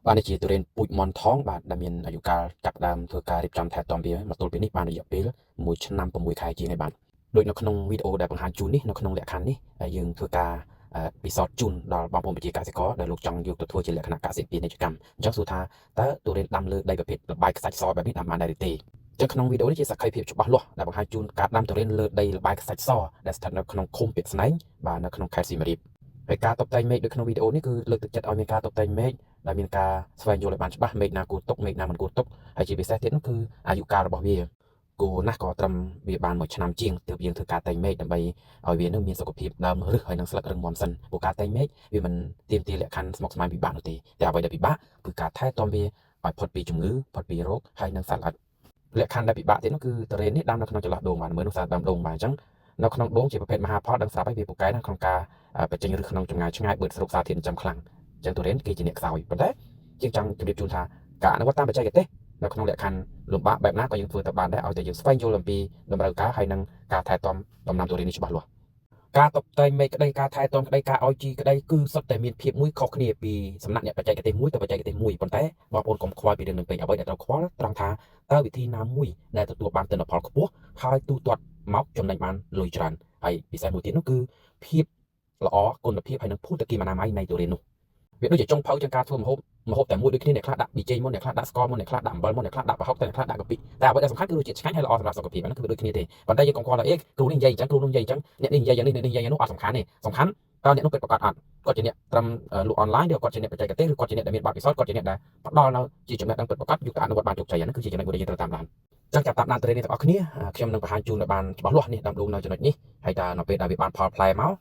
បានជាទុរេនពូជមន់ថងបាទដែលមានអាយុកាលចាប់ដើមធ្វើការរៀបចំថែទាំវាមកទល់ពេលនេះបានរយៈពេល1ឆ្នាំ6ខែជាងហើយបាទដូចនៅក្នុងវីដេអូដែលបង្ហាញជូននេះនៅក្នុងលក្ខខណ្ឌនេះយើងធ្វើការពិសោធន៍ជូនដល់បងប្អូនប្រជាកសិករដែលលោកចង់យកទៅធ្វើជាលក្ខណៈកសិពាណិជ្ជកម្មអញ្ចឹងសួរថាតើទុរេនដាំលើដីប្រភេទលបាយខ្សាច់សបែបនេះដាំបានដែរឬទេអញ្ចឹងក្នុងវីដេអូនេះជាសក្ខីភាពច្បាស់លាស់ដែលបង្ហាញជូនការដាំទុរេនលើដីលបាយខ្សាច់សដែលស្ថិតនៅក្នុងឃុំពាក្យស្នែងបាទនៅក្នុងខេត្តសៀមរាបហើយការតុបតែងមេឃដូចក្នុងវីដេអូនេះគឺលើកទឹកចិត្តឲ្យមានការតុបតែងមេឃដែលមានការស្វែងយល់ឲ្យបានច្បាស់មេឃណាគួរទុកមេឃណាមិនគួរទុកហើយជាពិសេសទៀតនោះគឺអាយុកាលរបស់វាគួរណាស់ក៏ត្រឹមវាបាន1ឆ្នាំជាងទើបយើងធ្វើការតែងមេឃដើម្បីឲ្យវានឹងមានសុខភាពដើមឫសហើយនឹងស្លឹករឹងមាំសិនព្រោះការតែងមេឃវាមិនទាមទារលក្ខខណ្ឌស្មុគស្មាញពិបាកនោះទេតែអ្វីដែលពិបាកគឺការថែទាំវាឲ្យផុតពីជំងឺផុតពីរោគហើយនឹងសត្វល្អិតលក្ខខណ្ឌដែលពិបាកទៀតនោះគឺទុរេននេះដាំនៅក្នុងចន្លោះដូងបាទមើលនោះសារដើមដូងបាទអញ្ចឹងនៅក្នុងដូងជាប្រភេទមហាផលដឹងស្រាប់ហើយវាពូកែនៅក្នុងការបញ្ចេញឫសក្នុងចម្ងាយឆ្ងាយបឺតស្រូបសារធាតុចិញ្ចឹមខ្លាំងអញ្ចឹងទុរេនគេជាអ្នកខ្សោយប៉ុន្តែជាងចង់ជម្រាបជូនថាការអនុវត្តតាមបច្ចេកទេសនៅក្នុងលក្ខខណ្ឌលំបាកបែបណាក៏យើងធ្វើទៅបានដែរឲ្យតែយើងស្វែងយល់អំពីតម្រូវការហើយនិងការថែទាំដំណាំទុរេននេះច្បាស់លាស់ការតុបតែងមេឃក្តីការថែទាំក្តីការឲ្យជីក្តីគឺសុទ្ធតែមានភាពមួយខុសគ្នាពីសំណាក់អ្នកបច្ចេកទេសមួយទៅបច្ចេកទេសមួយប៉ុន្តែបងប្អូនកុំខ្វល់ពីរឿងនឹងពេកអ្វីដែលត្រូវខ្វល់ត្រង់ថាតើវិធីណាមួយដែលទទួលបានទិន្នផលខ្ពស់ហើយទូទាត់មកចំណេញបានលុយច្រើនហើយពិសេសមួយទៀតនោះគឺភាពល្អគុណភាពហើយនិងភូតគីមអនាម័យនៃទុរេននោះវាដូចជាចុងភៅជាងការធ្វើម្ហូបតែមួយដូចគ្នាអ្នកខ្លះដាក់ប៊ីចេងមុនអ្នកខ្លះដាក់ស្ករមុនអ្នកខ្លះដាក់អំបិលមុនអ្នកខ្លះដាក់ប្រហុកតែអ្នកខ្លះដាក់កាពិតែអ្វីដែលសំខាន់គឺរសជាតិឆ្ងាញ់ហើយល្អសម្រាប់សុខភាពហ្នឹងគឺវាដូចគ្នាទេប៉ុន្តែយើងកុំខ្វល់ថាគ្រូនេះនិយាយអញ្ចឹងគ្រូនោះនិយាយអញ្ចឹងអ្នកនេះនិយាយយ៉ាងនេះអ្នកនេះនិយាយយ៉ាងនោះអត់សំខាន់ទេសំខាន់តើអ្នកនោះពិតប្រាកដអត់គាត់ជាអ្នកត្រឹមលក់អនឡាញឬគាត់ជាអ្នកបច្ចេកទេសឬគាត់ជាអ្នកដែលមានបទពិសោធន៍គាត់ជាអ្នកដែលផ្ដល់នៅជាចំណេះដឹងពិតប្រាកដយកទៅអនុវត្តបានជោគជ័យហ្នឹងគឺជាចំណុចមួយដែលយើងត្រូវតាមដានចឹងចាប់តាមដានទុរេននេះទាំងអស់គ្នាខ្ញុំនឹងបង្ហាញជូនឲ្យបានច្បាស់លាស់នេះដាំដុះនៅចំណុចនេះហើយតើនៅពេលដែលវាបានផលផ្លែមក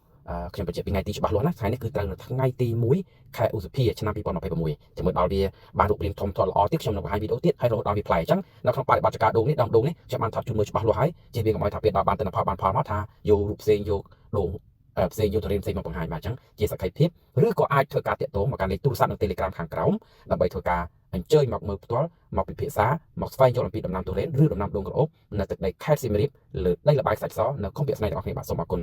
ខ្ញុំបញ្ជាក់ពីថ្ងៃទីច្បាស់លាស់ណាថ្ងៃនេះគឺត្រូវនៅថ្ងៃទី1ខែឧសភាឆ្នាំ2026ចាំមើលដល់វាបានរូបរាងធំធាត់ល្អទៀតខ្ញុំនឹងបង្ហាញវីដេអូទៀតហើយរហូតដល់វាផ្លែអញ្ចឹងនៅក្នុងបរិបទចការដូងនេះដូងនេះខ្ញុំបានថតជូនមើលច្បាស់លាស់ហើយជៀសវាងកុំឲ្យថាពេលដល់បានទិន្នផលបានផលមកថាយករូបផ្សេងយកដូងផ្សេងយកទុរេនផ្សេងមកបង្ហាញបាទអញ្ចឹងជាសក្ខីភាពឬក៏អាចធ្វើការតាក់ទងមកកាន់លេខទូរស័ព្ទនិង Telegram ខាងក្រោមដើម្បីធ្វើការអញ្ជើញមកមើលផ្ទាល់មកពិភាក្សាមកស្វែងយល់អំពីដំណាំទុរេនឬដំណាំដូងក្រអូបនៅទឹកដីខេត្តសៀមរាបលើដីល្បាយខ្សាច់សនៅឃុំពាក្យស្នែងទាំងអស់គ្នាបាទសូមអរគុណ